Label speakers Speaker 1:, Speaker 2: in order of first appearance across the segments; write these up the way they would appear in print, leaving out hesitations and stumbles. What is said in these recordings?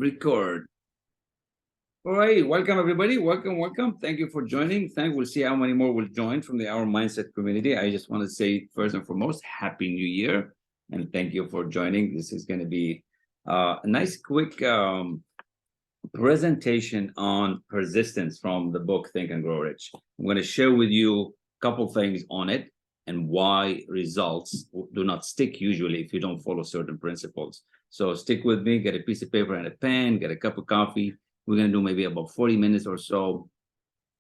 Speaker 1: Record. All right, welcome everybody. Welcome. Thank you for joining. We'll see how many more will join from the Our Mindset community. I just want to say first and foremost, Happy New Year, and thank you for joining. This is going to be a nice, quick presentation on persistence from the book Think and Grow Rich. I'm going to share with you a couple things on it and why results do not stick usually if you don't follow certain principles. So stick with me, get a piece of paper and a pen, get a cup of coffee. We're going to do maybe about 40 minutes or so,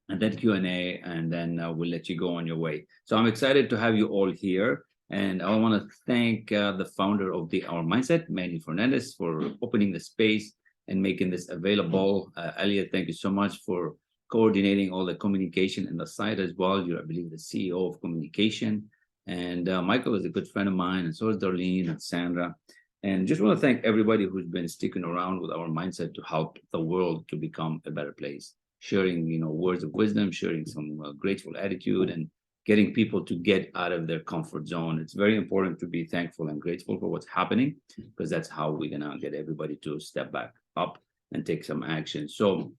Speaker 1: and then Q&A, and then we'll let you go on your way. So I'm excited to have you all here. And I want to thank the founder of Our Mindset, Manny Fernandez, for opening the space and making this available. Elliot, thank you so much for coordinating all the communication and the site as well. You're, I believe, the CEO of communication. And Michael is a good friend of mine, and so is Darlene and Sandra. And just want to thank everybody who's been sticking around with Our Mindset to help the world to become a better place. Sharing, words of wisdom, sharing some grateful attitude, and getting people to get out of their comfort zone. It's very important to be thankful and grateful for what's happening, because that's how we're going to get everybody to step back up and take some action. So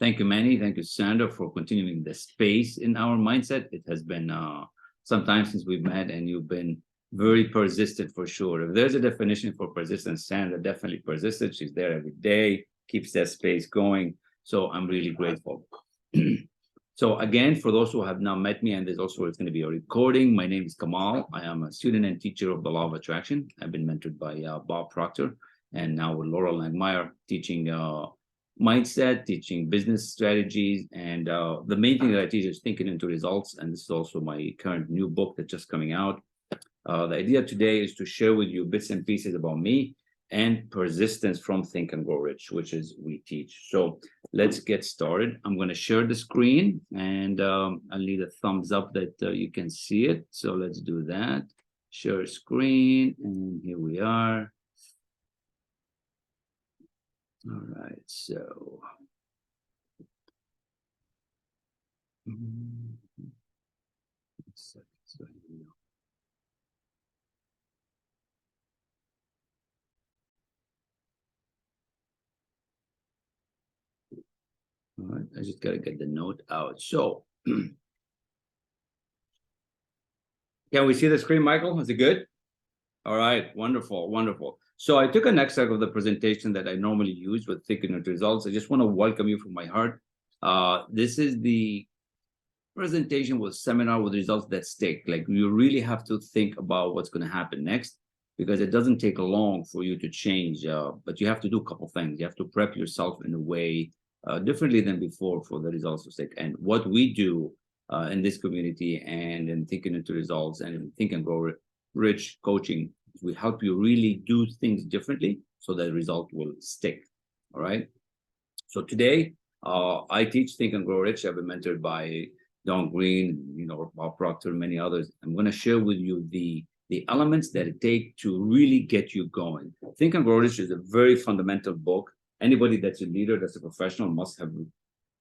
Speaker 1: thank you, Manny. Thank you, Sandra, for continuing the space in Our Mindset. It has been some time since we've met, and you've been very persistent for sure. If there's a definition for persistence, Sandra definitely persistent. She's there every day, keeps that space going. So I'm really grateful. So again, for those who have not met me, and there's also it's going to be a recording. My name is Kamal. I am a student and teacher of the Law of Attraction. I've been mentored by Bob Proctor, and now with Laurel Langmeyer, teaching mindset, teaching business strategies, and the main thing that I teach is thinking into results. And this is also my current new book that's just coming out. The idea today is to share with you bits and pieces about me and persistence from Think and Grow Rich, which is we teach. So let's get started. I'm going to share the screen, and I'll need a thumbs up that you can see it. So let's do that. Share screen, and here we are. All right, so. All right, I just got to get the note out. So, can we see the screen, Michael? Is it good? All right, wonderful. So I took an extract of the presentation that I normally use with Thinking into Results. I just want to welcome you from my heart. This is the presentation with seminar with results that stick. Like, you really have to think about what's going to happen next, because it doesn't take long for you to change, but you have to do a couple things. You have to prep yourself in a way differently than before for the results to stick. And what we do in this community and in Thinking into Results and in Think and Grow Rich coaching, we help you really do things differently so that the result will stick. All right. So today, I teach Think and Grow Rich. I've been mentored by Don Green, Bob Proctor, and many others. I'm going to share with you the elements that it takes to really get you going. Think and Grow Rich is a very fundamental book. Anybody that's a leader, that's a professional, must have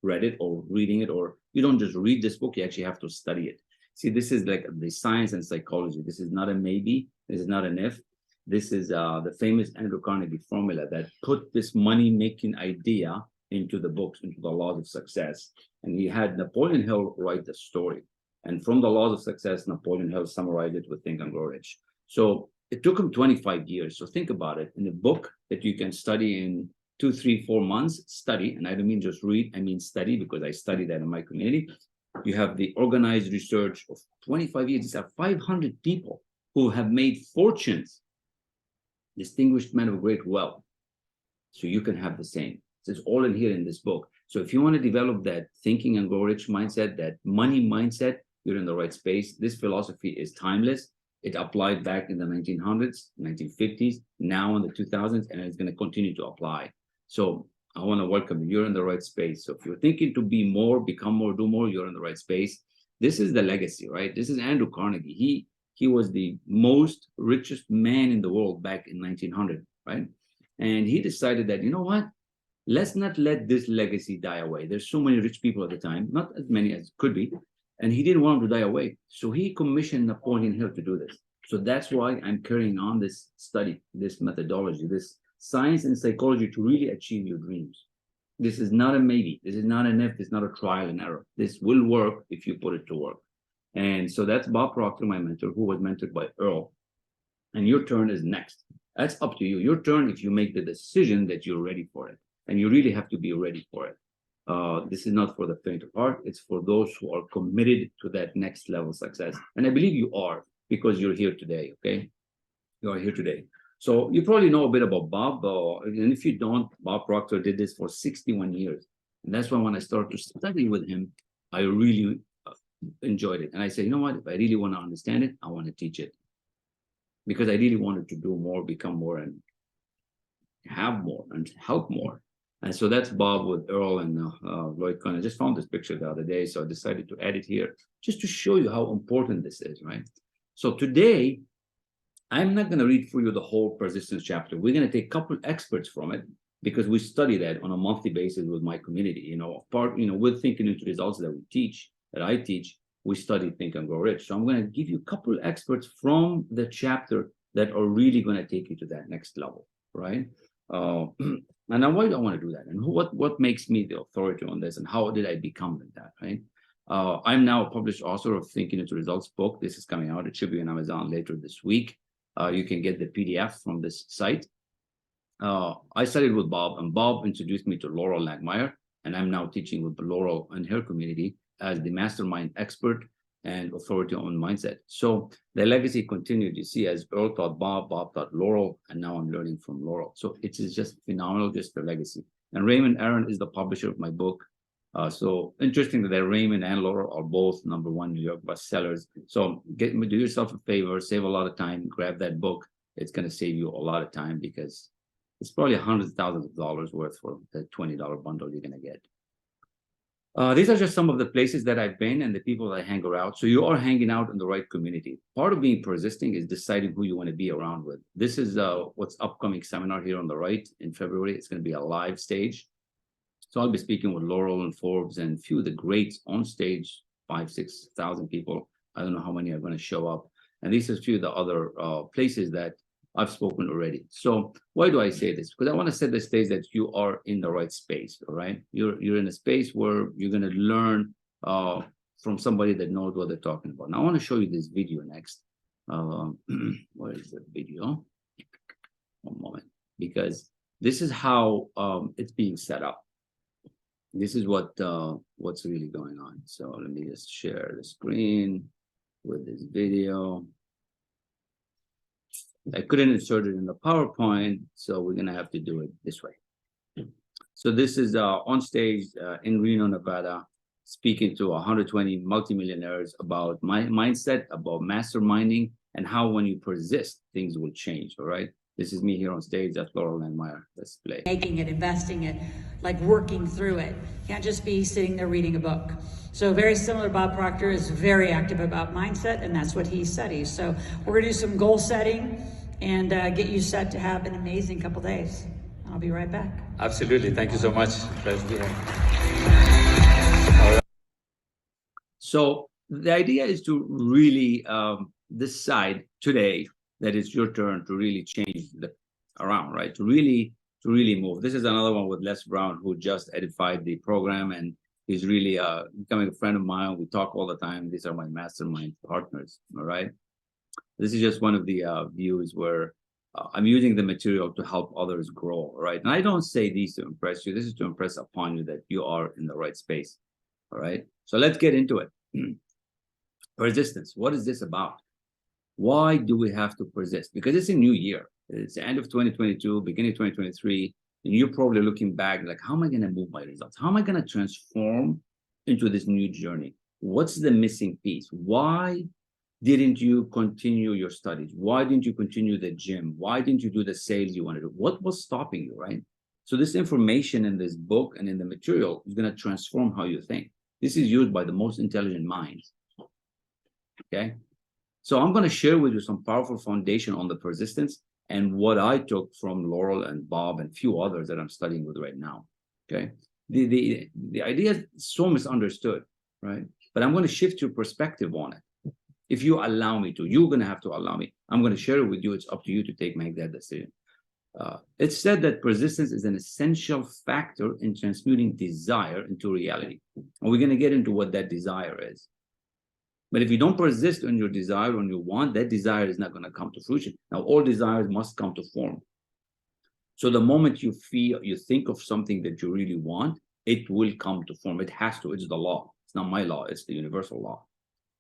Speaker 1: read it or reading it, or you don't just read this book, you actually have to study it. See, this is like the science and psychology. This is not a maybe. This is not an if. This is the famous Andrew Carnegie formula that put this money-making idea into the books, into the laws of success. And he had Napoleon Hill write the story. And from the laws of success, Napoleon Hill summarized it with Think and Grow Rich. So it took him 25 years. So think about it. In a book that you can study in 2, 3, 4 months, study, and I don't mean just read, I mean study, because I study that in my community. You have the organized research of 25 years. These are 500 people who have made fortunes, distinguished men of great wealth. So you can have the same. So it's all in here in this book. So if you want to develop that thinking and grow rich mindset, that money mindset, you're in the right space. This philosophy is timeless. It applied back in the 1900s, 1950s, now in the 2000s, and it's going to continue to apply. So I want to welcome you. You're in the right space. So if you're thinking to be more, become more, do more, you're in the right space. This is the legacy, right? This is Andrew Carnegie. He was the most richest man in the world back in 1900, right? And he decided that, you know what? Let's not let this legacy die away. There's so many rich people at the time, not as many as could be, and he didn't want them to die away. So he commissioned Napoleon Hill to do this. So that's why I'm carrying on this study, this methodology, this science and psychology to really achieve your dreams. This is not a maybe. This is not an if. This is not a trial and error. This will work if you put it to work. And so that's Bob Proctor, my mentor, who was mentored by Earl. And your turn is next. That's up to you. Your turn if you make the decision that you're ready for it. And you really have to be ready for it. This is not for the faint of heart. It's for those who are committed to that next level success. And I believe you are, because you're here today, okay? You are here today. So you probably know a bit about Bob. And if you don't, Bob Proctor did this for 61 years. And that's why when I started to study with him, I really enjoyed it. And I said, you know what? If I really want to understand it, I want to teach it. Because I really wanted to do more, become more, and have more, and help more. And so that's Bob with Earl and Lloyd Cohn. I just found this picture the other day, so I decided to add it here just to show you how important this is, right? So today, I'm not going to read for you the whole persistence chapter. We're going to take a couple experts from it because we study that on a monthly basis with my community. With Thinking Into Results that I teach, we study Think and Grow Rich. So I'm going to give you a couple experts from the chapter that are really going to take you to that next level, right? And now why do I want to do that? And what makes me the authority on this? And how did I become that, right? I'm now a published author of Thinking Into Results book. This is coming out. It should be on Amazon later this week. You can get the PDF from this site. I studied with Bob, and Bob introduced me to Laurel Langmeyer, and I'm now teaching with Laurel and her community as the mastermind expert and authority on mindset. So the legacy continued. You see, as Earl taught Bob, Bob taught Laurel, and now I'm learning from Laurel. So it is just phenomenal, just the legacy. And Raymond Aaron is the publisher of my book. So interesting that Raymond and Laurel are both #1 New York bestsellers. So do yourself a favor, save a lot of time, grab that book. It's going to save you a lot of time because it's probably hundreds of thousands of dollars worth for the $20 bundle you're going to get. These are just some of the places that I've been and the people that I hang around. So you are hanging out in the right community. Part of being persisting is deciding who you want to be around with. This is what's upcoming seminar here on the right in February. It's going to be a live stage. So I'll be speaking with Laurel and Forbes and a few of the greats on stage, 5,000-6,000 people. I don't know how many are going to show up. And these are a few of the other places that I've spoken already. So why do I say this? Because I want to set the stage that you are in the right space, all right? You're in a space where you're going to learn from somebody that knows what they're talking about. Now, I want to show you this video next. Where is the video? One moment. Because this is how it's being set up. This is what's really going on. So let me just share the screen with this video. I couldn't insert it in the PowerPoint, so we're going to have to do it this way. So this is on stage in Reno, Nevada, speaking to 120 multimillionaires about my mindset, about masterminding, and how when you persist, things will change, all right? This is me here on stage. That's Laurel Langmeyer. Let's play.
Speaker 2: Making it, investing it, like working through it. Can't just be sitting there reading a book. So very similar, Bob Proctor is very active about mindset, and that's what he studies. So we're gonna do some goal setting and get you set to have an amazing couple days. I'll be right back.
Speaker 3: Absolutely. Thank you so much. Pleasure to be here.
Speaker 1: So the idea is to really decide today that it's your turn to really change around, right? To really move. This is another one with Les Brown, who just edified the program, and he's really becoming a friend of mine. We talk all the time. These are my mastermind partners, all right? This is just one of the views where I'm using the material to help others grow, right? And I don't say these to impress you. This is to impress upon you that you are in the right space, all right? So let's get into it. Persistence. What is this about? Why do we have to persist? Because it's a new year. It's the end of 2022, beginning of 2023, and you're probably looking back like, how am I going to move my results? How am I going to transform into this new journey? What's the missing piece? Why didn't you continue your studies? Why didn't you continue the gym? Why didn't you do the sales you wanted to do? What was stopping you, right? So this information in this book and in the material is going to transform how you think. This is used by the most intelligent minds, okay? So I'm going to share with you some powerful foundation on the persistence and what I took from Laurel and Bob and a few others that I'm studying with right now, okay? The idea is so misunderstood, right? But I'm going to shift your perspective on it. If you allow me to, you're going to have to allow me. I'm going to share it with you. It's up to you to make that decision. It's said that persistence is an essential factor in transmuting desire into reality. And we're going to get into what that desire is. But if you don't persist on your desire, on your want, that desire is not going to come to fruition. Now, all desires must come to form. So the moment you think of something that you really want, it will come to form. It has to. It's the law. It's not my law. It's the universal law.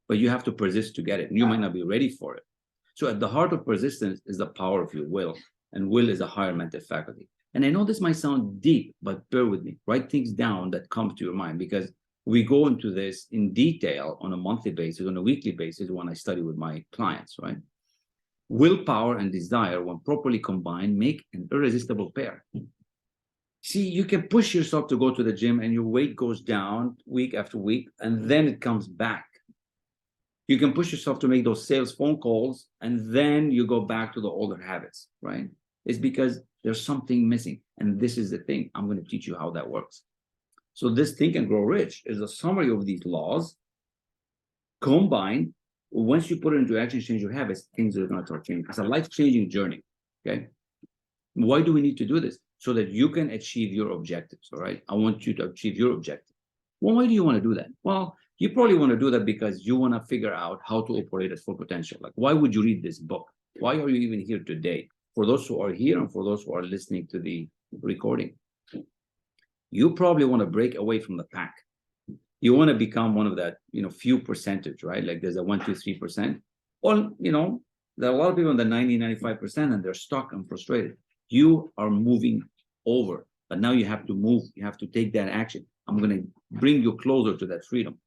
Speaker 1: But you have to persist to get it. And you might not be ready for it. So at the heart of persistence is the power of your will. And will is a higher mental faculty. And I know this might sound deep, but bear with me. Write things down that come to your mind, because we go into this in detail on a monthly basis, on a weekly basis when I study with my clients, right? Willpower and desire, when properly combined, make an irresistible pair. See, you can push yourself to go to the gym and your weight goes down week after week, and then it comes back. You can push yourself to make those sales phone calls, and then you go back to the older habits, right? It's because there's something missing. And this is the thing. I'm going to teach you how that works. So this Think and Grow Rich is a summary of these laws combined. Once you put it into action, change your habits, things are going to start changing. It's a life-changing journey, okay? Why do we need to do this? So that you can achieve your objectives, all right? I want you to achieve your objective. Well, why do you want to do that? Well, you probably want to do that because you want to figure out how to operate at full potential. Like, why would you read this book? Why are you even here today? For those who are here and for those who are listening to the recording, you probably want to break away from the pack. You want to become one of that, few percentage, right? Like there's a 1, 2, 3%. Well, there are a lot of people in the 90, 95%, and they're stuck and frustrated. You are moving over, but now you have to move. You have to take that action. I'm going to bring you closer to that freedom.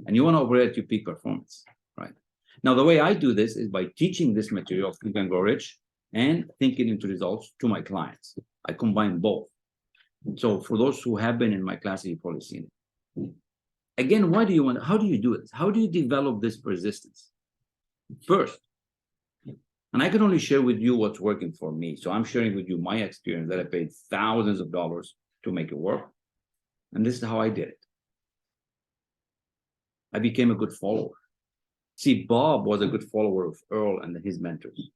Speaker 1: And you want to operate at your peak performance, right? Now, the way I do this is by teaching this material, Think and Grow Rich, and thinking into results to my clients. I combine both. So for those who have been in my class, you've probably seen it. Again, how do you do this? How do you develop this persistence? First, and I can only share with you what's working for me. So I'm sharing with you my experience that I paid thousands of dollars to make it work. And this is how I did it. I became a good follower. See, Bob was a good follower of Earl and his mentors.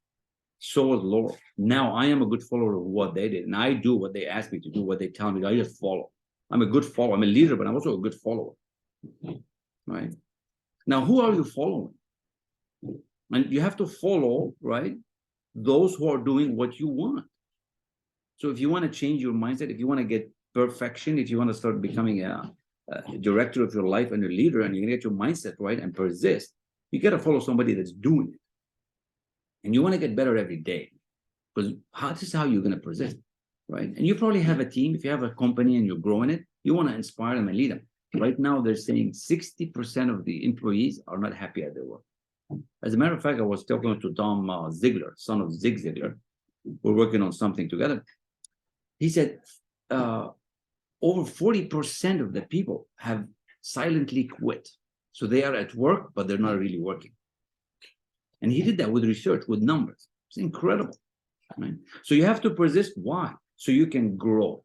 Speaker 1: So was Laura. Now I am a good follower of what they did. And I do what they ask me to do, what they tell me. I just follow. I'm a good follower. I'm a leader, but I'm also a good follower. Right? Now, who are you following? And you have to follow, right, those who are doing what you want. So if you want to change your mindset, if you want to get perfection, if you want to start becoming a director of your life and a leader, and you're going to get your mindset right and persist, you got to follow somebody that's doing it. And you want to get better every day, because this is how you're going to persist, right? And you probably have a team. If you have a company and you're growing it, you want to inspire them and lead them. Right now, they're saying 60% of the employees are not happy at their work. As a matter of fact, I was talking to Tom Ziegler, son of Zig Ziglar. We're working on something together. He said over 40% of the people have silently quit. So they are at work, but they're not really working. And he did that with research, with numbers. It's incredible. Right? So you have to persist. Why? So you can grow,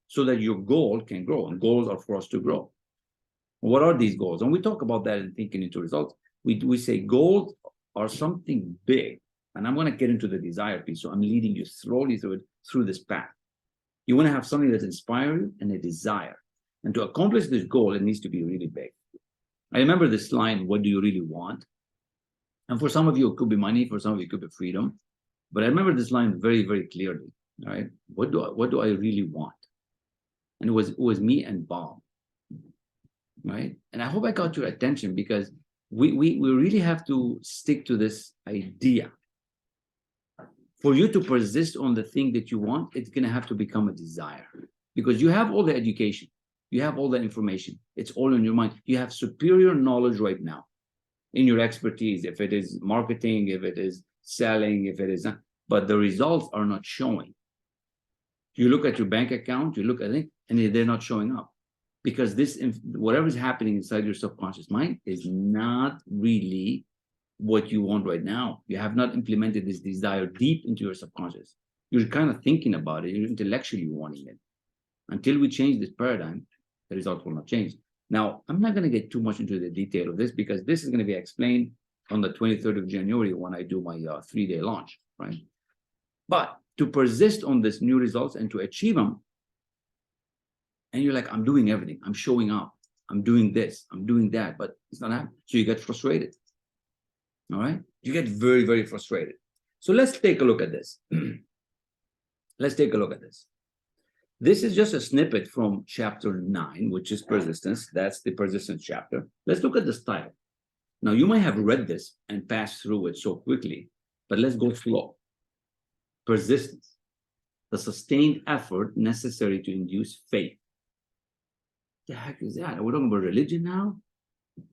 Speaker 1: so that your goal can grow. And goals are for us to grow. What are these goals? And we talk about that in Thinking into Results. We say goals are something big. And I'm going to get into the desire piece. So I'm leading you slowly through this path. You want to have something that inspires you and a desire. And to accomplish this goal, it needs to be really big. I remember this line, what do you really want? And for some of you, it could be money. For some of you, it could be freedom. But I remember this line very, very clearly. Right? What do I really want? And it was me and Bob. Right? And I hope I got your attention, because we really have to stick to this idea. For you to persist on the thing that you want, it's going to have to become a desire, because you have all the education. You have all the information. It's all in your mind. You have superior knowledge right now in your expertise, if it is marketing, if it is selling, if it is not, but the results are not showing. You look at your bank account, you look at it, and they're not showing up, because whatever is happening inside your subconscious mind is not really what you want right now. You have not implemented this desire deep into your subconscious. You're kind of thinking about it. You're intellectually wanting it. Until we change this paradigm, the results will not change. Now, I'm not going to get too much into the detail of this, because this is going to be explained on the 23rd of January when I do my 3-day launch, right? But to persist on this new results and to achieve them. And you're like, I'm doing everything. I'm showing up. I'm doing this. I'm doing that, but it's not happening. So you get frustrated. All right. You get very, very frustrated. So let's take a look at this. Let's take a look at this. This is just a snippet from chapter 9, which is persistence. That's the persistence chapter. Let's look at this title. Now, you might have read this and passed through it so quickly, but let's go slow. Persistence, the sustained effort necessary to induce faith. The heck is that? We're talking about religion now?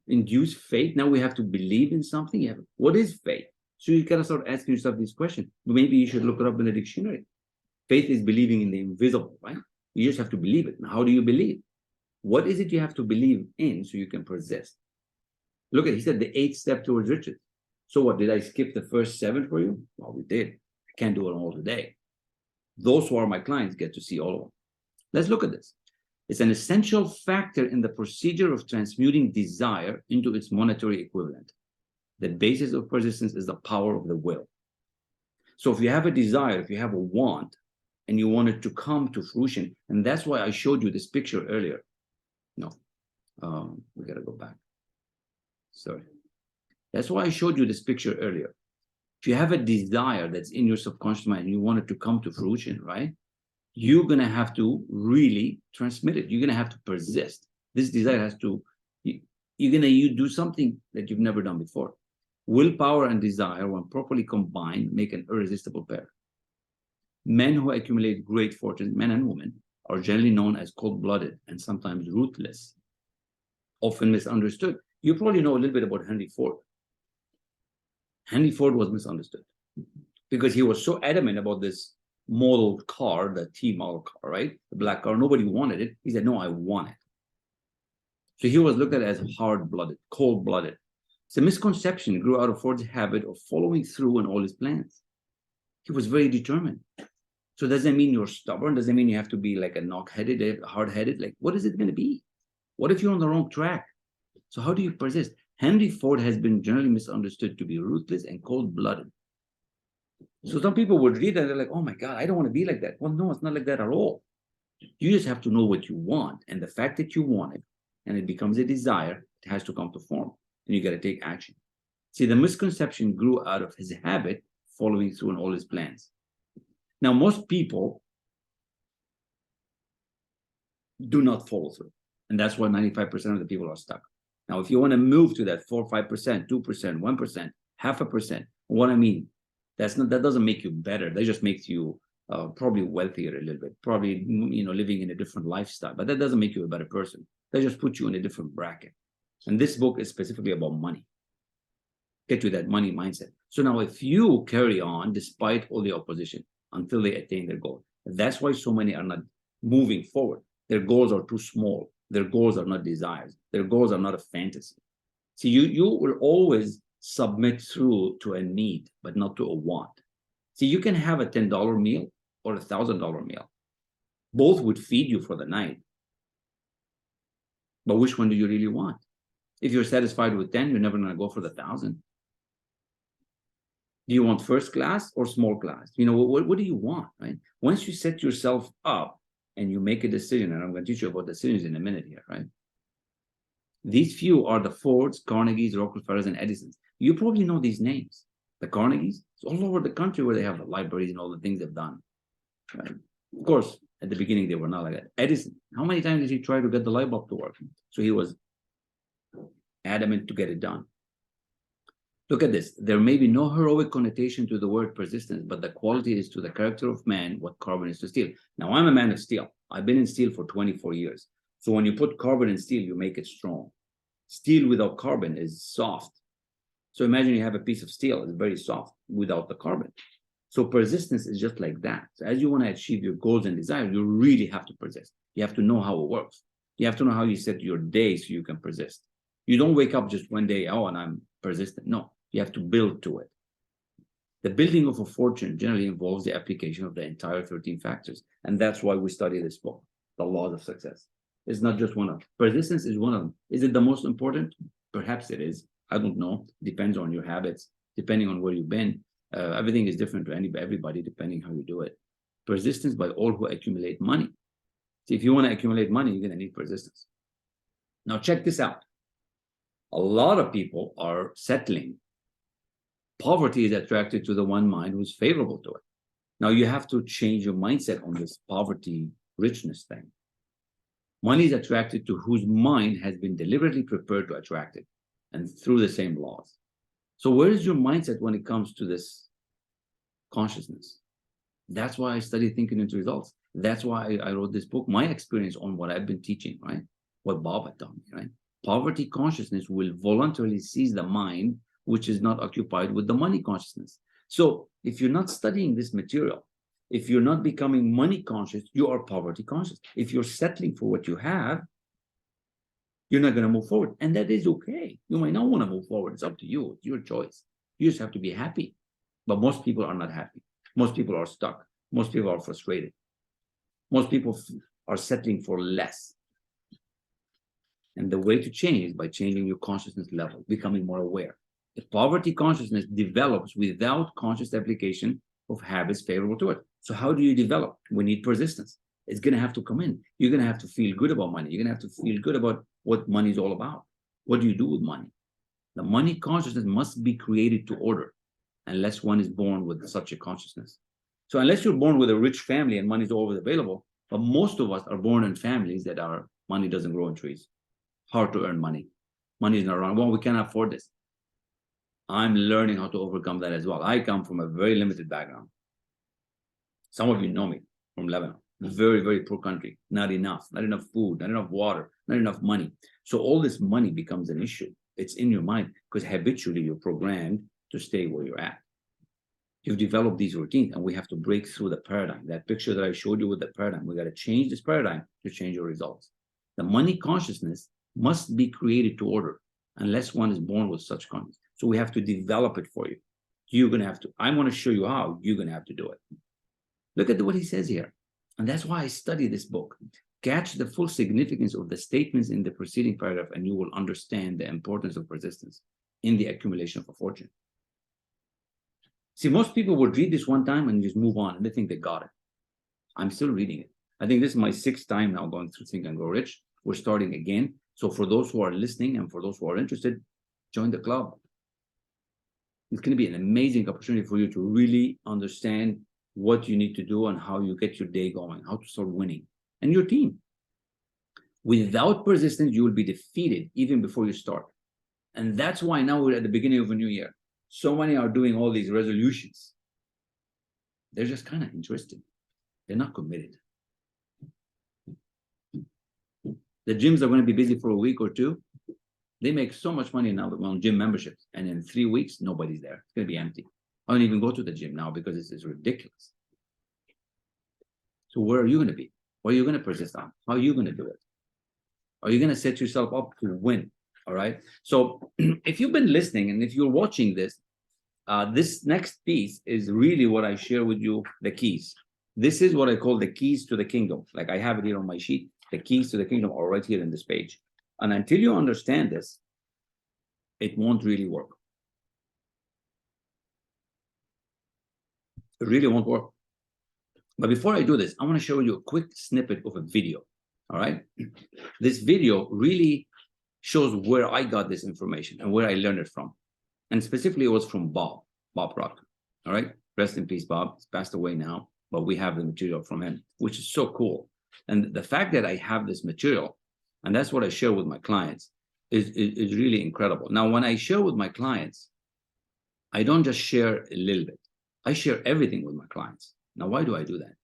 Speaker 1: Induce faith? Now we have to believe in something? Yeah. What is faith? So you gotta start asking yourself this question. Maybe you should look it up in the dictionary. Faith is believing in the invisible, right? You just have to believe it. Now, how do you believe? What is it you have to believe in so you can persist? Look at, he said the 8th step towards riches. So what, did I skip the first 7 for you? Well, we did. I can't do it all today. Those who are my clients get to see all of them. Let's look at this. It's an essential factor in the procedure of transmuting desire into its monetary equivalent. The basis of persistence is the power of the will. So if you have a desire, if you have a want, and you want it to come to fruition, and that's why I showed you this picture earlier. No, we gotta go back. Sorry. That's why I showed you this picture earlier. If you have a desire that's in your subconscious mind and you want it to come to fruition, right? You're going to have to really transmit it. You're going to have to persist. This desire has to, you're going to do something that you've never done before. Willpower and desire, when properly combined, make an irresistible pair. Men who accumulate great fortune, men and women, are generally known as cold-blooded and sometimes ruthless, often misunderstood. You probably know a little bit about Henry Ford. Henry Ford was misunderstood because he was so adamant about this model car, the T model car, right? The black car. Nobody wanted it. He said, no, I want it. So he was looked at as hard-blooded, cold-blooded. It's a misconception grew out of Ford's habit of following through on all his plans. He was very determined. So does that mean you're stubborn? Does that mean you have to be like a knock-headed, hard-headed? Like, what is it going to be? What if you're on the wrong track? So how do you persist? Henry Ford has been generally misunderstood to be ruthless and cold-blooded. So some people would read that and they're like, oh my God, I don't want to be like that. Well, no, it's not like that at all. You just have to know what you want. And the fact that you want it and it becomes a desire, it has to come to form. And you got to take action. See, the misconception grew out of his habit following through on all his plans. Now, most people do not follow through. And that's why 95% of the people are stuck. Now, if you want to move to that 4, 5%, 2%, 1%, 0.5%, what I mean, that doesn't make you better. That just makes you probably wealthier a little bit, probably living in a different lifestyle. But that doesn't make you a better person. That just puts you in a different bracket. And this book is specifically about money. Get to that money mindset. So now, if you carry on despite all the opposition until they attain their goal, that's why so many are not moving forward. Their goals are too small. Their goals are not desires. Their goals are not a fantasy. See, you will always submit through to a need, but not to a want. See, you can have a $10 meal or a $1,000 meal. Both would feed you for the night. But which one do you really want? If you're satisfied with 10, you're never going to go for the 1,000. Do you want first class or small class? What do you want, right? Once you set yourself up and you make a decision, and I'm going to teach you about decisions in a minute here, right? These few are the Fords, Carnegies, Rockefellers, and Edisons. You probably know these names. The Carnegies, it's all over the country where they have the libraries and all the things they've done, right? Of course, at the beginning, they were not like that. Edison, how many times did he try to get the light bulb to work? So he was adamant to get it done. Look at this. There may be no heroic connotation to the word persistence, but the quality is to the character of man what carbon is to steel. Now, I'm a man of steel. I've been in steel for 24 years. So when you put carbon in steel, you make it strong. Steel without carbon is soft. So imagine you have a piece of steel, it's very soft without the carbon. So persistence is just like that. So as you want to achieve your goals and desires, you really have to persist. You have to know how it works. You have to know how you set your day so you can persist. You don't wake up just one day, and I'm persistent. No, you have to build to it. The building of a fortune generally involves the application of the entire 13 factors. And that's why we study this book, The Laws of Success. It's not just one of them. Persistence is one of them. Is it the most important? Perhaps it is. I don't know. Depends on your habits, depending on where you've been. Everything is different to everybody, depending how you do it. Persistence by all who accumulate money. See, if you want to accumulate money, you're going to need persistence. Now, check this out. A lot of people are settling. Poverty is attracted to the one mind who's favorable to it. Now, you have to change your mindset on this poverty richness thing. Money is attracted to whose mind has been deliberately prepared to attract it, and through the same laws. So where is your mindset when it comes to this consciousness? That's why I study thinking into results. That's why I wrote this book, my experience on what I've been teaching, right? What Bob had taught me, right? Poverty consciousness will voluntarily seize the mind which is not occupied with the money consciousness. So if you're not studying this material, if you're not becoming money conscious, you are poverty conscious. If you're settling for what you have, you're not going to move forward. And that is okay. You might not want to move forward. It's up to you. It's your choice. You just have to be happy. But most people are not happy. Most people are stuck. Most people are frustrated. Most people are settling for less. And the way to change is by changing your consciousness level, becoming more aware. The poverty consciousness develops without conscious application of habits favorable to it. So how do you develop? We need persistence. It's going to have to come in. You're going to have to feel good about money. You're going to have to feel good about what money is all about. What do you do with money? The money consciousness must be created to order unless one is born with such a consciousness. So unless you're born with a rich family and money is always available, but most of us are born in families that our money doesn't grow on trees. Hard to earn money. Money is not around. Well, we can't afford this. I'm learning how to overcome that as well. I come from a very limited background. Some of you know me from Lebanon. Very, very poor country. Not enough food, not enough water, not enough money. So all this money becomes an issue. It's in your mind because habitually you're programmed to stay where you're at. You've developed these routines and we have to break through the paradigm. That picture that I showed you with the paradigm, we got to change this paradigm to change your results. The money consciousness must be created to order unless one is born with such consciousness. So we have to develop it for you. You're going to have to, I'm going to show you how you're going to have to do it. Look at what he says here. And that's why I study this book. Catch the full significance of the statements in the preceding paragraph and you will understand the importance of persistence in the accumulation of a fortune. See, most people would read this one time and just move on and they think they got it. I'm still reading it. I think this is my 6th time now going through Think and Grow Rich. We're starting again. So for those who are listening and for those who are interested, join the club. It's going to be an amazing opportunity for you to really understand what you need to do and how you get your day going, how to start winning, and your team. Without persistence, you will be defeated even before you start. And that's why now we're at the beginning of a new year. So many are doing all these resolutions. They're just kind of interested. They're not committed. The gyms are going to be busy for a week or two. They make so much money now on gym memberships. And in 3 weeks, nobody's there. It's going to be empty. I don't even go to the gym now because it's ridiculous. So where are you going to be? What are you going to persist on? How are you going to do it? Are you going to set yourself up to win? All right. So if you've been listening and if you're watching this, this next piece is really what I share with you, the keys. This is what I call the keys to the kingdom. Like I have it here on my sheet. The keys to the kingdom are right here in this page. And until you understand this, it won't really work. It really won't work. But before I do this, I want to show you a quick snippet of a video. All right. This video really shows where I got this information and where I learned it from. And specifically, it was from Bob Proctor. All right. Rest in peace, Bob. He's passed away now, but we have the material from him, which is so cool. And the fact that I have this material, and that's what I share with my clients, is really incredible. Now, when I share with my clients, I don't just share a little bit. I share everything with my clients. Now, why do I do that?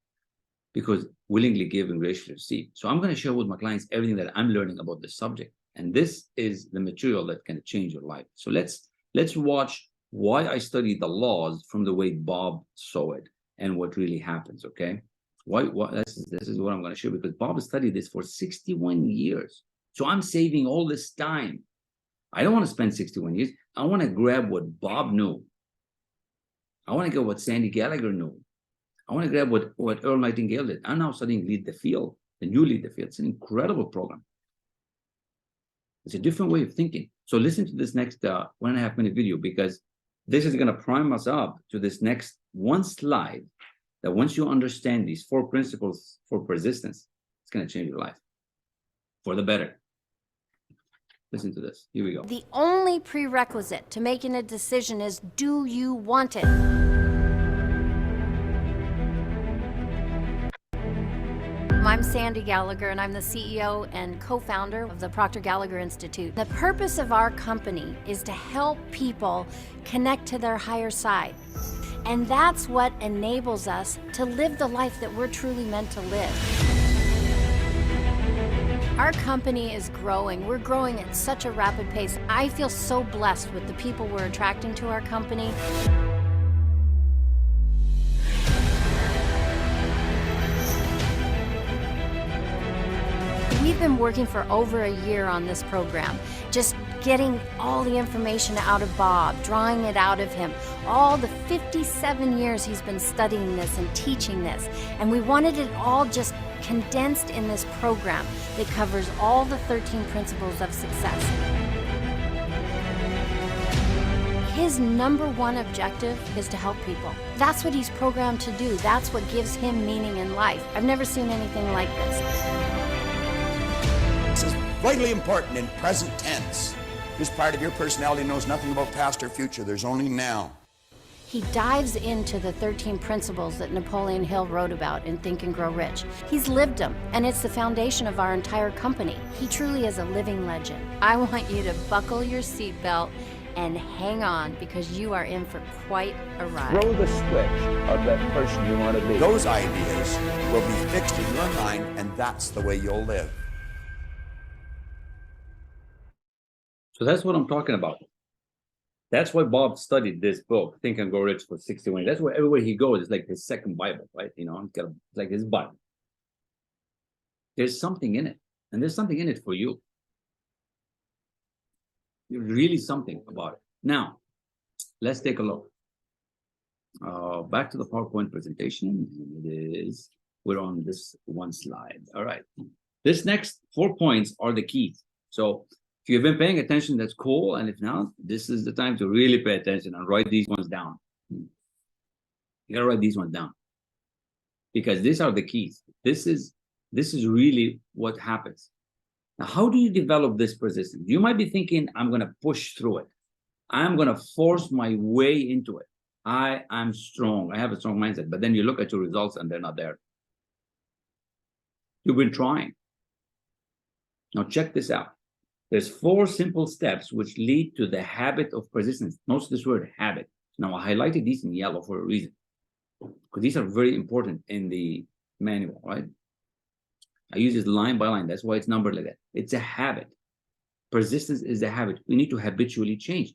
Speaker 1: Because willingly give and graciously receive. So I'm going to share with my clients everything that I'm learning about this subject. And this is the material that can change your life. So let's watch why I study the laws from the way Bob saw it and what really happens, okay? This is what I'm going to share, because Bob studied this for 61 years. So I'm saving all this time. I don't want to spend 61 years. I want to grab what Bob knew. I want to get what Sandy Gallagher knew. I want to grab what Earl Nightingale did. I'm now studying Lead the Field, the new Lead the Field. It's an incredible program. It's a different way of thinking. So listen to this next 1.5 minute video, because This is going to prime us up to this next one slide that once you understand these 4 principles for persistence, it's going to change your life for the better. Listen to this. Here we go.
Speaker 4: The only prerequisite to making a decision is, do you want it? I'm Sandy Gallagher, and I'm the CEO and co-founder of the Proctor Gallagher Institute. The purpose of our company is to help people connect to their higher side. And that's what enables us to live the life that we're truly meant to live. Our company is growing. We're growing at such a rapid pace. I feel so blessed with the people we're attracting to our company. We've been working for over a year on this program, just getting all the information out of Bob, drawing it out of him, all the 57 years he's been studying this and teaching this. And we wanted it all just condensed in this program that covers all the 13 principles of success. His #1 objective is to help people. That's what he's programmed to do. That's what gives him meaning in life. I've never seen anything like this.
Speaker 5: This is vitally important in present tense. This part of your personality knows nothing about past or future. There's only now.
Speaker 4: He dives into the 13 principles that Napoleon Hill wrote about in Think and Grow Rich. He's lived them, and it's the foundation of our entire company. He truly is a living legend. I want you to buckle your seatbelt and hang on, because you are in for quite a ride.
Speaker 6: Throw the switch of that person you want to be.
Speaker 5: Those ideas will be fixed in your mind, and that's the way you'll live.
Speaker 1: So that's what I'm talking about. That's why Bob studied this book, Think and Grow Rich, for 61 years. That's where everywhere he goes, it's like his second Bible, right? You know, it's like his Bible. There's something in it, and there's something in it for you. There's really something about it. Now, let's take a look. Back to the PowerPoint presentation. We're on this one slide. All right. This next 4 points are the keys. So if you've been paying attention, that's cool. And if not, this is the time to really pay attention and write these ones down. You gotta write these ones down, because these are the keys. This is really what happens. Now, how do you develop this persistence? You might be thinking, I'm gonna push through it. I'm gonna force my way into it. I'm strong. I have a strong mindset. But then you look at your results and they're not there. You've been trying. Now check this out. There's 4 simple steps which lead to the habit of persistence. Notice this word habit. Now I highlighted these in yellow for a reason, because these are very important in the manual, right? I use this line by line. That's why it's numbered like that. It's a habit. Persistence is a habit. We need to habitually change.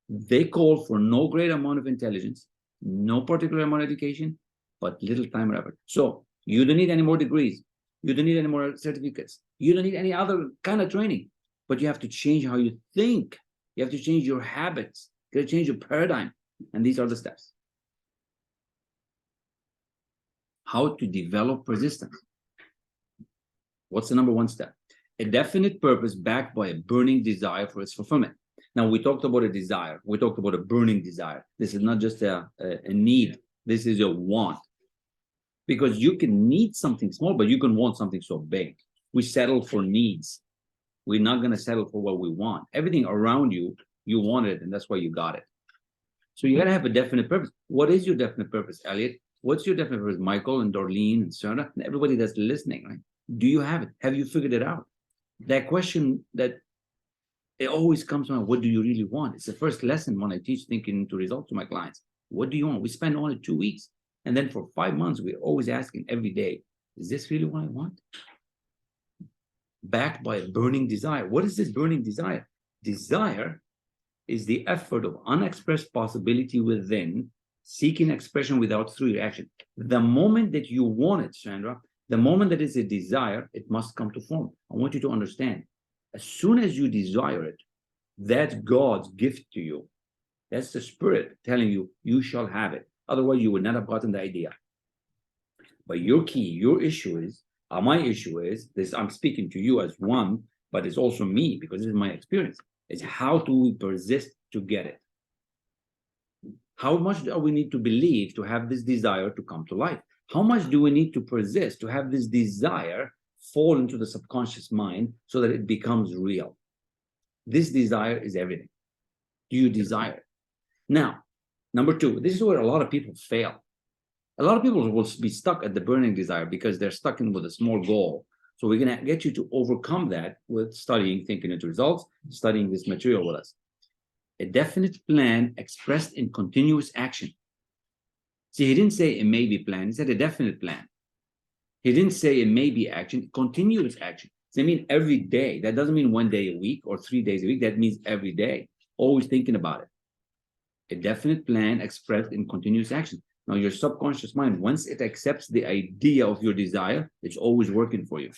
Speaker 1: They call for no great amount of intelligence, no particular amount of education, but little time or effort. So you don't need any more degrees. You don't need any more certificates. You don't need any other kind of training. But you have to change how you think. You have to change your habits. You have to change your paradigm. And these are the steps. How to develop persistence. What's the #1 step? A definite purpose backed by a burning desire for its fulfillment. Now, we talked about a desire. We talked about a burning desire. This is not just a need. This is a want. Because you can need something small, but you can want something so big. We settle for needs. We're not going to settle for what we want. Everything around you, you want it, and that's why you got it. So you got to have a definite purpose. What is your definite purpose, Elliot? What's your definite purpose, Michael and Darlene and Sarah and everybody that's listening, right? Do you have it? Have you figured it out? That question that it always comes on, what do you really want? It's the first lesson when I teach thinking into results to my clients. What do you want? We spend only 2 weeks. And then for 5 months, we're always asking every day, is this really what I want? Backed by a burning desire. What is this burning desire? Desire is the effort of unexpressed possibility within, seeking expression without through reaction. The moment that you want it, Chandra, the moment that it's a desire, it must come to form. I want you to understand, as soon as you desire it, that's God's gift to you. That's the Spirit telling you, you shall have it. Otherwise, you would not have gotten the idea. But your key, your issue is, my issue is this. I'm speaking to you as one, but it's also me, because this is my experience. It's how do we persist to get it? How much do we need to believe to have this desire to come to life? How much do we need to persist to have this desire fall into the subconscious mind so that it becomes real? This desire is everything. Do you desire it? Now, number two, this is where a lot of people fail. A lot of people will be stuck at the burning desire because they're stuck in with a small goal. So we're going to get you to overcome that with studying Thinking into Results, studying this material with us. A definite plan expressed in continuous action. See, he didn't say a maybe plan. He said a definite plan. He didn't say a maybe action, continuous action. So I mean every day. That doesn't mean 1 day a week or 3 days a week. That means every day, always thinking about it. A definite plan expressed in continuous action. Now, your subconscious mind, once it accepts the idea of your desire, it's always working for you.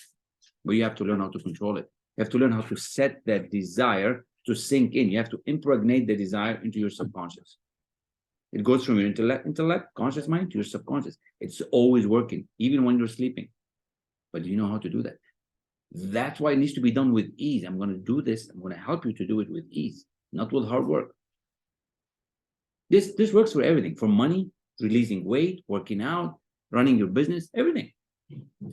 Speaker 1: But you have to learn how to control it. You have to learn how to set that desire to sink in. You have to impregnate the desire into your subconscious. It goes from your intellect, conscious mind, to your subconscious. It's always working, even when you're sleeping. But do you know how to do that? That's why it needs to be done with ease. I'm going to do this. I'm going to help you to do it with ease, not with hard work. This works for everything, from money, releasing weight, working out, running your business, everything.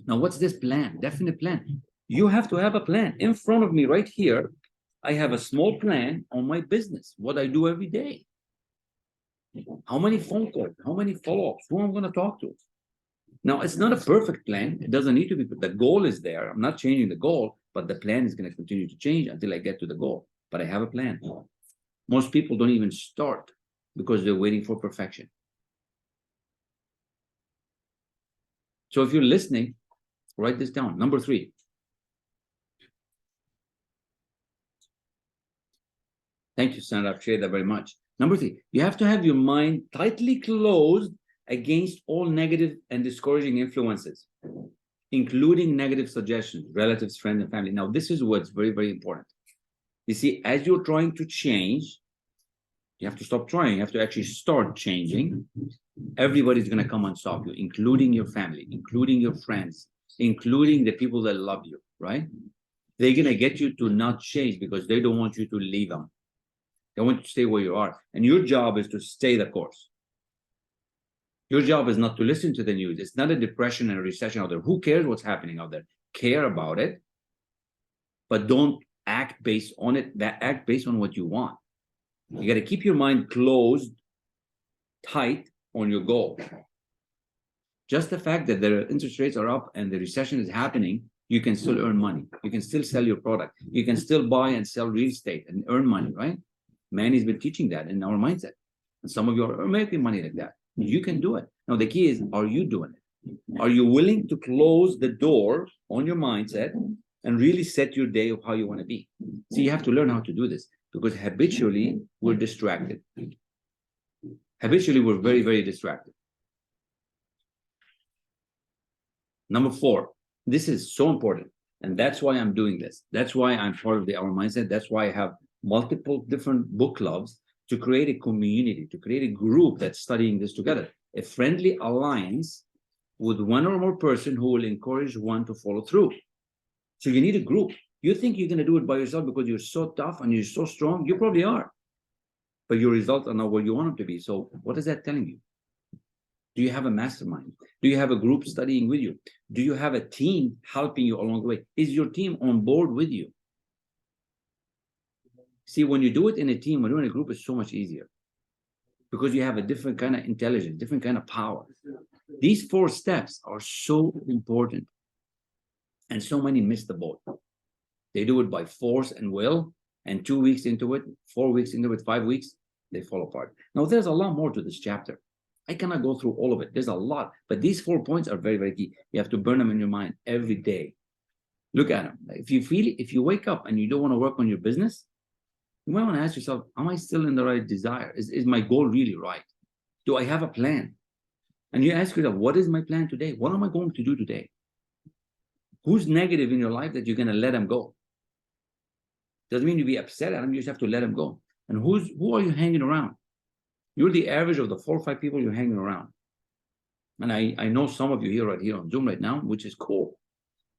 Speaker 1: Now, what's this plan? Definite plan. You have to have a plan. In front of me right here, I have a small plan on my business, what I do every day. How many phone calls, how many follow-ups, who I'm going to talk to. Now, it's not a perfect plan. It doesn't need to be, but the goal is there. I'm not changing the goal, but the plan is going to continue to change until I get to the goal. But I have a plan. Most people don't even start because they're waiting for perfection. So if you're listening, write this down. Number 3. Thank you, Sandra. I appreciate that very much. Number 3, you have to have your mind tightly closed against all negative and discouraging influences, including negative suggestions, relatives, friends, and family. Now, this is what's very, very important. You see, as you're trying to change, you have to stop trying. You have to actually start changing. Everybody's going to come and stop you, including your family, including your friends, including the people that love you, right? They're going to get you to not change because they don't want you to leave them. They want you to stay where you are. And your job is to stay the course. Your job is not to listen to the news. It's not a depression and a recession out there. Who cares what's happening out there? Care about it, but don't act based on it. Act based on what you want. You got to keep your mind closed, tight on your goal. Just the fact that the interest rates are up and the recession is happening, you can still earn money. You can still sell your product. You can still buy and sell real estate and earn money, right? Manny's been teaching that in our mindset. And some of you are making money like that. You can do it. Now, the key is, are you doing it? Are you willing to close the door on your mindset and really set your day of how you want to be? So you have to learn how to do this because habitually we're distracted. Habitually, we're very, very distracted. Number 4, this is so important. And that's why I'm doing this. That's why I'm part of Our Mindset. That's why I have multiple different book clubs to create a community, to create a group that's studying this together. A friendly alliance with one or more person who will encourage one to follow through. So you need a group. You think you're going to do it by yourself because you're so tough and you're so strong. You probably are. But your results are not where you want them to be. So what is that telling you? Do you have a mastermind? Do you have a group studying with you? Do you have a team helping you along the way? Is your team on board with you? See, when you do it in a team, when you're in a group, it's so much easier because you have a different kind of intelligence, different kind of power. These 4 steps are so important. And so many miss the boat. They do it by force and will, and 2 weeks into it, 4 weeks into it, 5 weeks, they fall apart. Now, there's a lot more to this chapter. I cannot go through all of it. There's a lot, but these 4 points are very, very key. You have to burn them in your mind every day. Look at them. If you wake up and you don't want to work on your business, you might want to ask yourself, am I still in the right desire? Is my goal really right? Do I have a plan? And you ask yourself, what is my plan today? What am I going to do today? Who's negative in your life that you're going to let them go? Doesn't mean you be upset at them. You just have to let them go. And who are you hanging around? You're the average of the 4 or 5 people you're hanging around. And I know some of you here right here on Zoom right now, which is cool.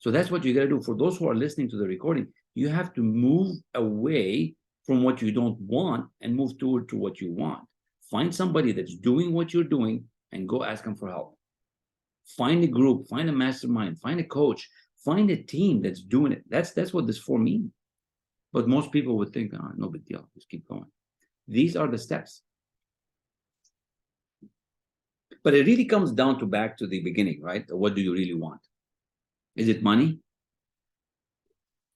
Speaker 1: So that's what you got to do. For those who are listening to the recording, you have to move away from what you don't want and move toward to what you want. Find somebody that's doing what you're doing and go ask them for help. Find a group, find a mastermind, find a coach, find a team that's doing it. That's what this 4 means. But most people would think, oh, no big deal, just keep going. These are the steps. But it really comes down to back to the beginning, right? What do you really want? Is it money?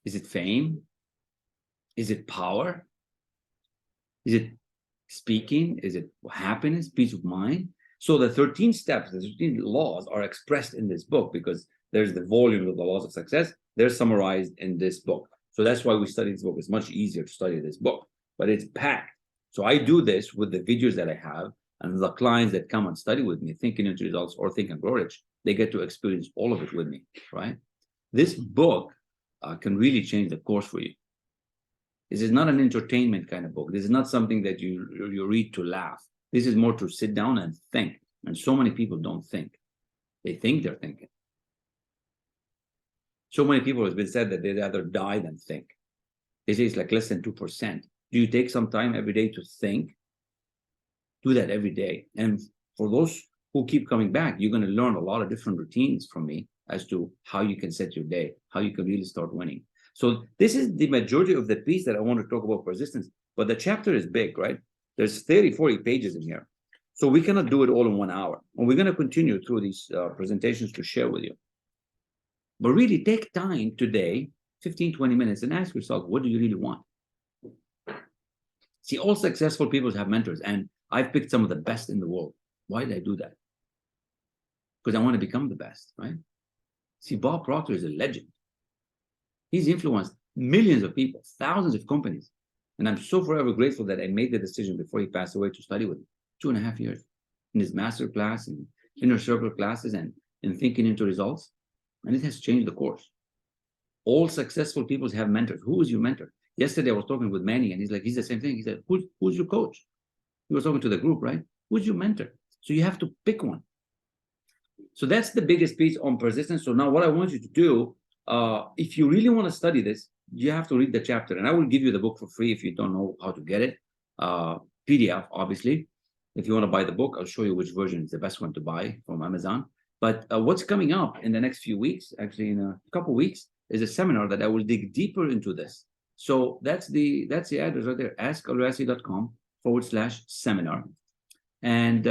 Speaker 1: Is it fame? Is it power? Is it speaking? Is it happiness, peace of mind? So the 13 steps, the 13 laws are expressed in this book because there's the volume of the laws of success. They're summarized in this book. So that's why we study this book. It's much easier to study this book, but it's packed. So I do this with the videos that I have, and the clients that come and study with me, Thinking into Results or Think and Grow Rich, they get to experience all of it with me, right? This book can really change the course for you. This is not an entertainment kind of book. This is not something that you read to laugh. This is more to sit down and think. And so many people don't think. They think they're thinking. So many people have been said that they'd rather die than think. They say it's like less than 2%. Do you take some time every day to think? Do that every day. And for those who keep coming back, you're going to learn a lot of different routines from me as to how you can set your day, how you can really start winning. So this is the majority of the piece that I want to talk about persistence. But the chapter is big, right? There's 30, 40 pages in here. So we cannot do it all in 1 hour. And we're going to continue through these presentations to share with you. But really take time today, 15, 20 minutes, and ask yourself, what do you really want? See, all successful people have mentors, and I've picked some of the best in the world. Why did I do that? Because I want to become the best, right? See, Bob Proctor is a legend. He's influenced millions of people, thousands of companies. And I'm so forever grateful that I made the decision before he passed away to study with him. 2.5 years in his master class and inner circle classes and in Thinking into Results. And it has changed the course. All successful people have mentors. Who is your mentor? Yesterday I was talking with Manny and he's the same thing. He said, who's your coach? He was talking to the group, right? Who's your mentor? So you have to pick one. So that's the biggest piece on persistence. So now what I want you to do, if you really want to study this, you have to read the chapter. And I will give you the book for free if you don't know how to get it. PDF, obviously. If you want to buy the book, I'll show you which version is the best one to buy from Amazon. But what's coming up in the next few weeks, actually in a couple of weeks, is a seminar that I will dig deeper into this. So that's the address right there, askalrassi.com/seminar. And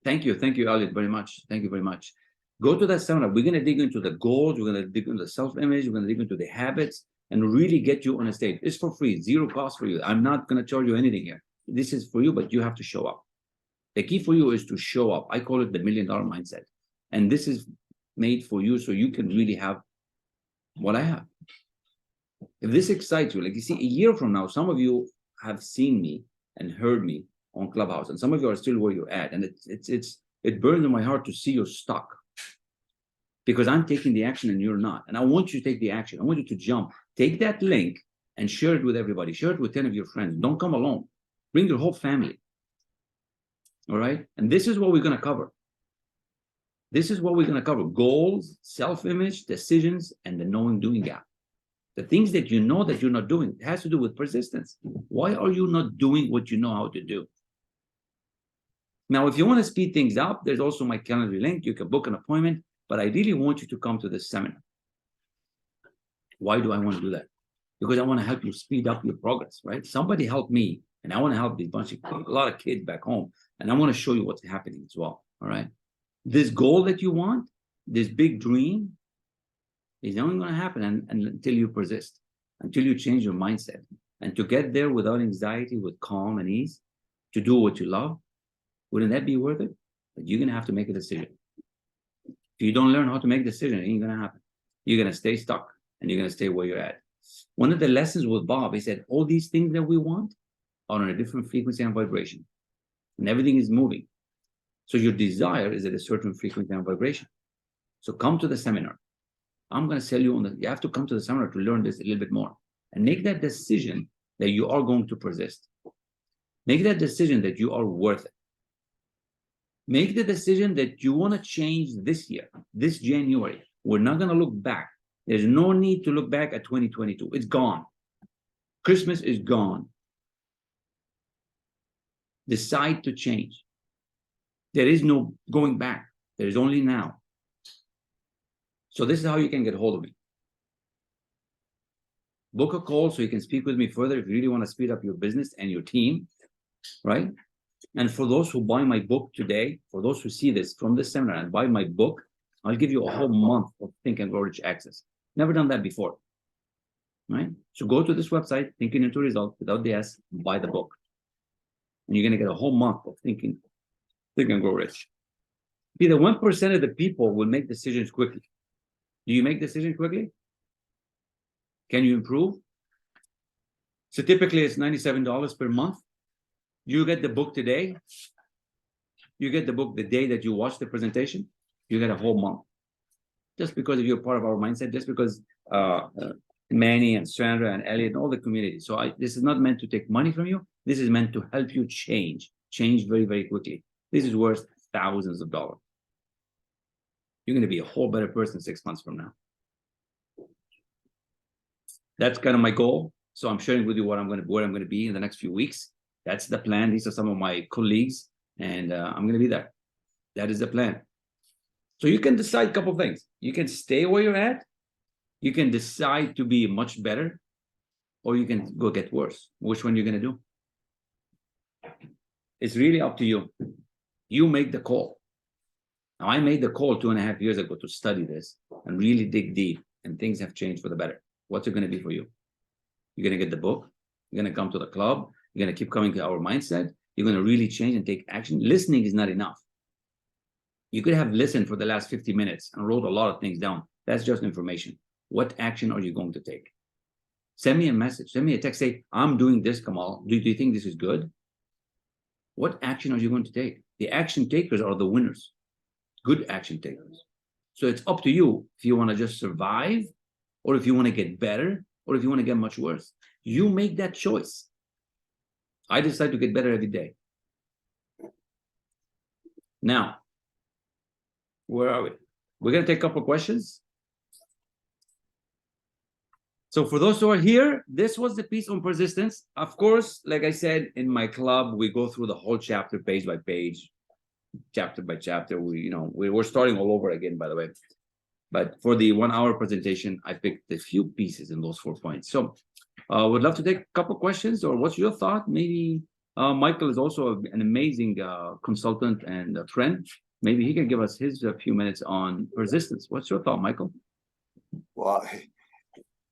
Speaker 1: thank you, Elliot, very much. Thank you very much. Go to that seminar. We're going to dig into the goals. We're going to dig into the self-image. We're going to dig into the habits and really get you on a stage. It's for free, zero cost for you. I'm not going to charge you anything here. This is for you, but you have to show up. The key for you is to show up. I call it the $1 million mindset. And this is made for you so you can really have what I have. If this excites you, like you see, a year from now, some of you have seen me and heard me on Clubhouse, and some of you are still where you're at. And it burns in my heart to see you stuck because I'm taking the action and you're not. And I want you to take the action. I want you to jump. Take that link and share it with everybody. Share it with 10 of your friends. Don't come alone. Bring your whole family. All right? And this is what we're going to cover. This is what we're going to cover. Goals, self-image, decisions, and the knowing doing gap. The things that you know that you're not doing. It has to do with persistence. Why are you not doing what you know how to do? Now, if you want to speed things up, there's also my calendar link. You can book an appointment, but I really want you to come to this seminar. Why do I want to do that? Because I want to help you speed up your progress, right? Somebody help me, and I want to help a lot of kids back home, and I want to show you what's happening as well, all right? This goal that you want, this big dream, is only going to happen until you persist, until you change your mindset. And to get there without anxiety, with calm and ease, to do what you love, wouldn't that be worth it? But you're going to have to make a decision. If you don't learn how to make a decision, it ain't going to happen. You're going to stay stuck, and you're going to stay where you're at. One of the lessons with Bob, he said, all these things that we want are on a different frequency and vibration. And everything is moving. So your desire is at a certain frequency and vibration. So come to the seminar. I'm going to sell you you have to come to the seminar to learn this a little bit more and make that decision that you are going to persist. Make that decision that you are worth it. Make the decision that you want to change this year, this January. We're not going to look back. There's no need to look back at 2022. It's gone. Christmas is gone. Decide to change. There is no going back. There is only now. So this is how you can get hold of me. Book a call so you can speak with me further if you really want to speed up your business and your team, right? And for those who buy my book today, for those who see this from this seminar and buy my book, I'll give you a whole month of Think and Grow Rich access. Never done that before, right? So go to this website, Thinking into Results, without the S, buy the book. And you're going to get a whole month of Think and Grow Rich. See, the 1% of the people will make decisions quickly. Do you make decisions quickly? Can you improve? So typically it's $97 per month. You get the book today. You get the book the day that you watch the presentation. You get a whole month. Just because you're part of our mindset, just because Manny and Sandra and Elliot and all the community. So this is not meant to take money from you. This is meant to help you change very, very quickly. This is worth thousands of dollars. You're going to be a whole better person 6 months from now. That's kind of my goal. So I'm sharing with you where I'm going to be in the next few weeks. That's the plan. These are some of my colleagues, and I'm going to be there. That is the plan. So you can decide a couple of things. You can stay where you're at. You can decide to be much better, or you can go get worse. Which one you're going to do? It's really up to you. You make the call. Now, I made the call 2.5 years ago to study this and really dig deep, and things have changed for the better. What's it going to be for you? You're going to get the book. You're going to come to the club. You're going to keep coming to our mindset. You're going to really change and take action. Listening is not enough. You could have listened for the last 50 minutes and wrote a lot of things down. That's just information. What action are you going to take? Send me a message. Send me a text. Say, I'm doing this, Kamal. Do you think this is good? What action are you going to take? The action takers are the winners. Good action takers. So it's up to you if you want to just survive, or if you want to get better, or if you want to get much worse. You make that choice. I decide to get better every day. Now, where are we? We're going to take a couple of questions. So for those who are here, this was the piece on persistence. Of course, like I said, in my club, we go through the whole chapter, page by page, chapter by chapter. We're starting all over again, by the way. But for the 1 hour presentation, I picked a few pieces in those 4 points. So would love to take a couple of questions, or what's your thought? Maybe Michael is also an amazing consultant and a friend. Maybe he can give us his few minutes on persistence. What's your thought, Michael?
Speaker 7: Well,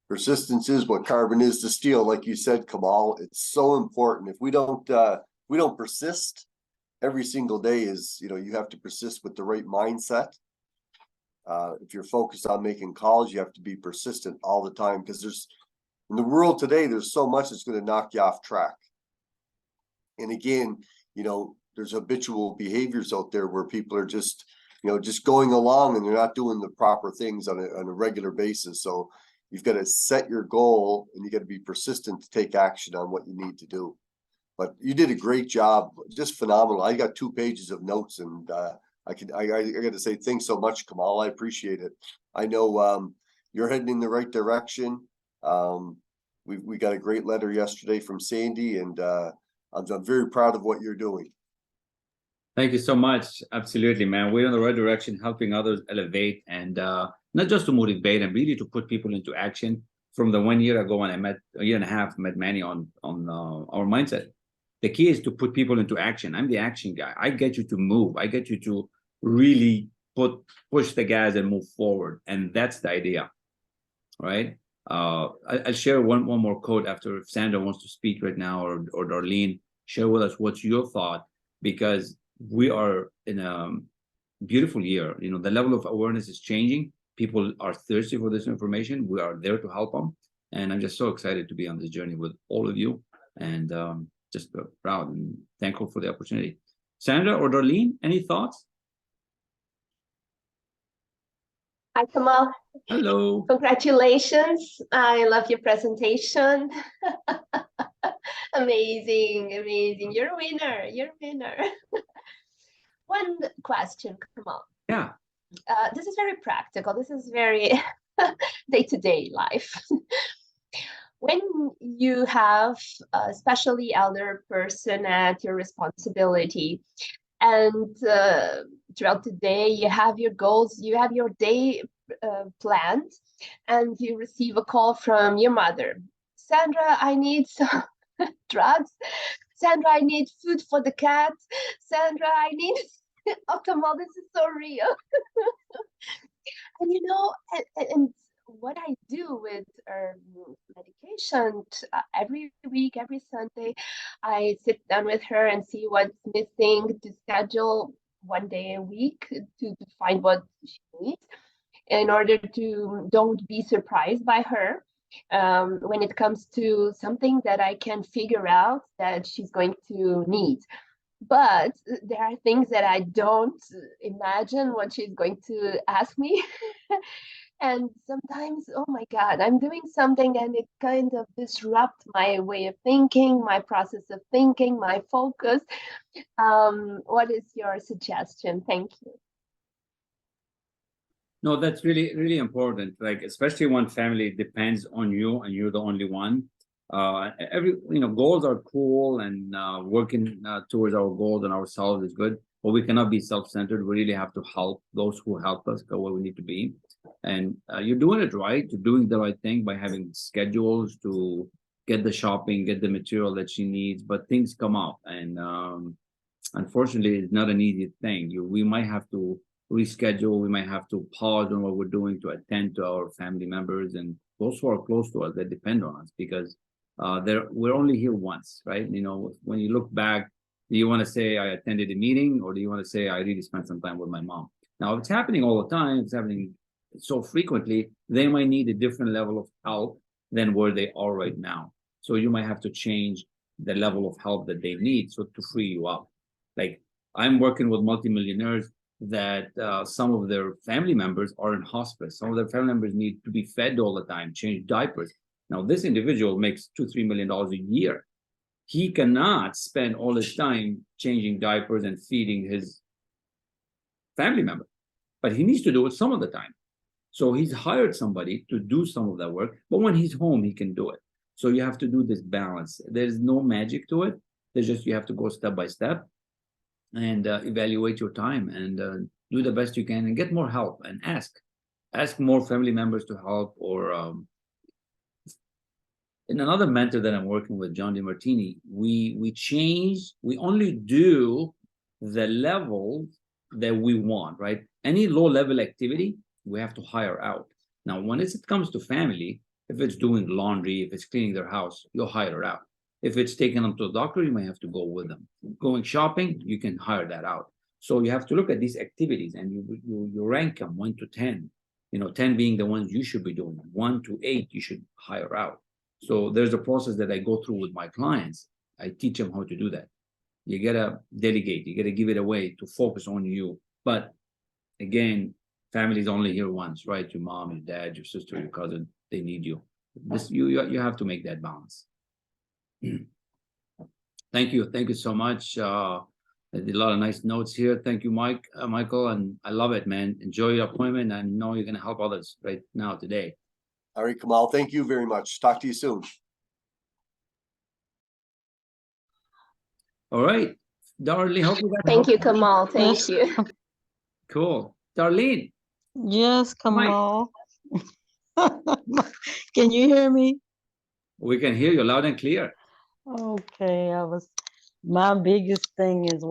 Speaker 7: persistence is what carbon is to steel, like you said, Kamal. It's so important. If we don't persist, every single day is, you have to persist with the right mindset. If you're focused on making calls, you have to be persistent all the time, because in the world today, there's so much that's going to knock you off track. And again, there's habitual behaviors out there where people are just going along and they're not doing the proper things on a regular basis. So you've got to set your goal, and you got to be persistent to take action on what you need to do. But you did a great job, just phenomenal. I got 2 pages of notes, and I got to say thanks so much, Kamal. I appreciate it. I know you're heading in the right direction. We got a great letter yesterday from Sandy, and I'm very proud of what you're doing.
Speaker 1: Thank you so much. Absolutely, man. We're in the right direction, helping others elevate, and not just to motivate and really to put people into action. From the 1 year ago when I met, a year and a half, met Manny on our mindset. The key is to put people into action. I'm the action guy. I get you to move. I get you to really push the gas and move forward. And that's the idea, right? I'll share one more quote after, if Sandra wants to speak right now, or Darlene, share with us what's your thought, because we are in a beautiful year. The level of awareness is changing. People are thirsty for this information. We are there to help them. And I'm just so excited to be on this journey with all of you, and just proud and thankful for the opportunity. Sandra or Darlene, any thoughts?
Speaker 8: Hi, Kamal.
Speaker 1: Hello.
Speaker 8: Congratulations. I love your presentation. Amazing. You're a winner. One question, Kamal.
Speaker 1: Yeah.
Speaker 8: This is very practical. This is very day-to-day life. when you have especially elder person at your responsibility, and throughout the day you have your goals, you have your day planned, and you receive a call from your mother. Sandra, I need some drugs. Sandra, I need food for the cat. Sandra, I need oh, Kamal, this is so real. And you know, and what I do with medication, every week, every Sunday, I sit down with her and see what's missing, to schedule one day a week to find what she needs, in order to don't be surprised by her when it comes to something that I can figure out that she's going to need. But there are things that I don't imagine what she's going to ask me. And sometimes, oh my God, I'm doing something and it kind of disrupt my way of thinking, my process of thinking, my focus. What is your suggestion? Thank you.
Speaker 1: No, that's really, really important. Like, especially when family depends on you and you're the only one. Goals are cool, and working towards our goals and ourselves is good, but we cannot be self-centered. We really have to help those who help us go where we need to be. And you're doing it right. You're doing the right thing by having schedules to get the shopping, get the material that she needs, but things come up. And unfortunately, it's not an easy thing. We might have to reschedule. We might have to pause on what we're doing to attend to our family members and those who are close to us that depend on us, because we're only here once, right? You know, when you look back, do you want to say I attended a meeting, or do you want to say I really spent some time with my mom? Now, if it's happening all the time, it's happening so frequently, they might need a different level of help than where they are right now. So you might have to change the level of help that they need so to free you up. Like, I'm working with multimillionaires that some of their family members are in hospice. Some of their family members need to be fed all the time, change diapers. Now, this individual makes $2-3 million a year. He cannot spend all his time changing diapers and feeding his family member, but he needs to do it some of the time. So he's hired somebody to do some of that work, but when he's home, he can do it. So you have to do this balance. There's no magic to it. There's just, you have to go step by step and evaluate your time and do the best you can and get more help and ask more family members to help. Or in another mentor that I'm working with, John DeMartini, we only do the level that we want, right? Any low level activity, we have to hire out. Now, when it comes to family, if it's doing laundry, if it's cleaning their house, you'll hire it out. If it's taking them to the doctor, you may have to go with them. Going shopping, you can hire that out. So you have to look at these activities and you rank them 1 to 10. 10 being the ones you should be doing. 1 to 8, you should hire out. So there's a process that I go through with my clients. I teach them how to do that. You gotta delegate. You gotta give it away to focus on you. But again, family is only here once, right? Your mom, your dad, your sister, your cousin, they need you. You have to make that balance. Thank you so much. I did a lot of nice notes here. Thank you, Michael, and I love it, man. Enjoy your appointment. I know you're gonna help others right now today.
Speaker 7: All right, Kamal, thank you very much. Talk to you soon.
Speaker 1: All right, Darlene, hope you got
Speaker 8: Thank you, Kamal. Thank you.
Speaker 1: Cool. Darlene.
Speaker 9: Yes, Kamal. Can you hear me?
Speaker 1: We can hear you loud and clear.
Speaker 9: Okay, my biggest thing is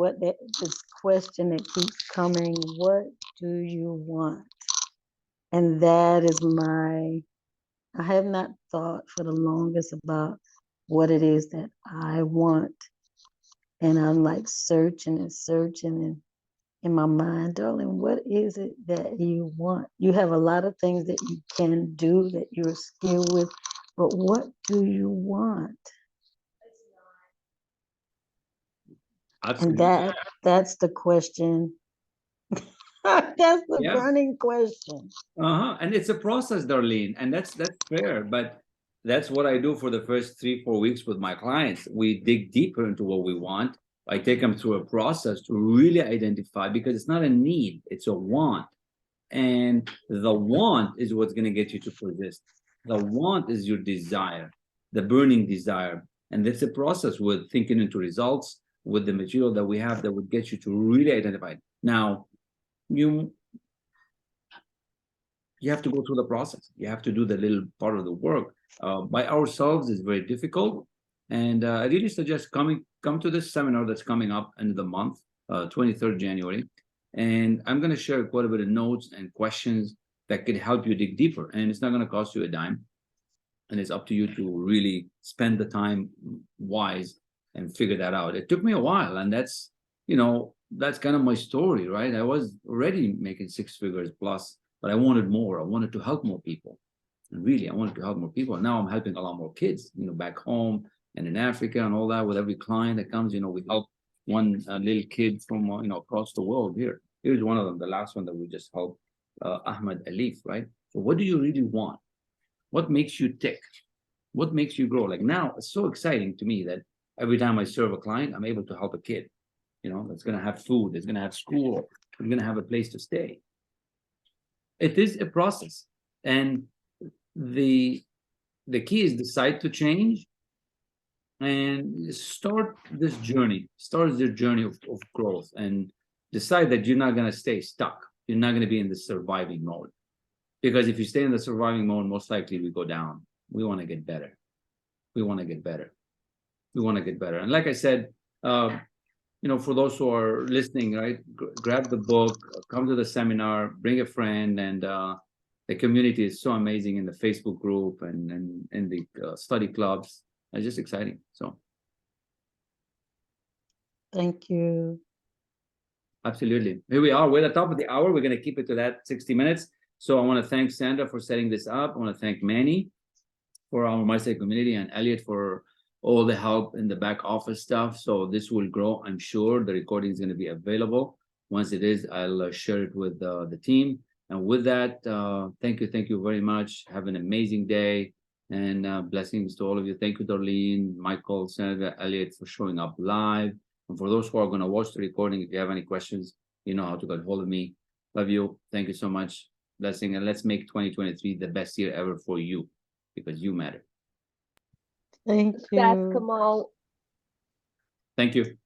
Speaker 9: this question that keeps coming, what do you want? And that is I have not thought for the longest about what it is that I want. And I'm like searching and in my mind, darling, what is it that you want? You have a lot of things that you can do, that you're skilled with, but what do you want?
Speaker 1: Absolutely.
Speaker 9: And that's the question. That's the burning question.
Speaker 1: And it's a process, Darlene, and that's fair. But that's what I do for the first 3-4 weeks with my clients. We dig deeper into what we want. I take them through a process to really identify, because it's not a need, it's a want. And the want is what's going to get you to persist. The want is your desire. the burning desire. And it's a process with thinking into results, with the material that we have that would get you to really identify it. Now, you have to go through the process. You have to do the little part of the work. By ourselves is very difficult. And I really suggest come to this seminar that's coming up end of the month, 23rd January. And I'm going to share quite a bit of notes and questions that could help you dig deeper. And it's not going to cost you a dime. And it's up to you to really spend the time wise and figure that out. It took me a while. And that's, you know, that's kind of my story, right? I was already making 6 figures plus, but I wanted more. I wanted to help more people. And really, I wanted to help more people. Now I'm helping a lot more kids, you know, back home and in Africa and all that. With every client that comes, you know, we help one little kid from, you know, across the world here. Here's one of them, the last one that we just helped, Ahmed Alif, right? So what do you really want? What makes you tick? What makes you grow? Like now, it's so exciting to me that every time I serve a client, I'm able to help a kid, you know, that's going to have food, that's going to have school, that's going to have a place to stay. It is a process. And the key is decide to change and start this journey, start their journey of growth, and decide that you're not going to stay stuck. You're not going to be in the surviving mode. Because if you stay in the surviving mode, most likely we go down. We want to get better. We want to get better. We want to get better. And like I said, you know, for those who are listening, right, grab the book, come to the seminar, bring a friend, and the community is so amazing in the Facebook group and in the study clubs. It's just exciting. So,
Speaker 9: Thank you.
Speaker 1: absolutely. Here we are. We're at the top of the hour. We're going to keep it to that 60 minutes. So I want to thank Sandra for setting this up. I want to thank Manny for our MySite community and Elliot for all the help in the back office stuff. So this will grow, I'm sure. The recording is going to be available. Once it is, I'll share it with the team. And with that, thank you very much. Have an amazing day, and blessings to all of you. Thank you, Darlene, Michael, Sandra, Elliot, for showing up live. And for those who are going to watch the recording, if you have any questions, you know how to get hold of me. Love you. Thank you so much. Blessing, and let's make 2023 the best year ever for you, because you matter.
Speaker 9: Thank
Speaker 8: That
Speaker 9: you.
Speaker 8: Kamal.
Speaker 1: Thank you.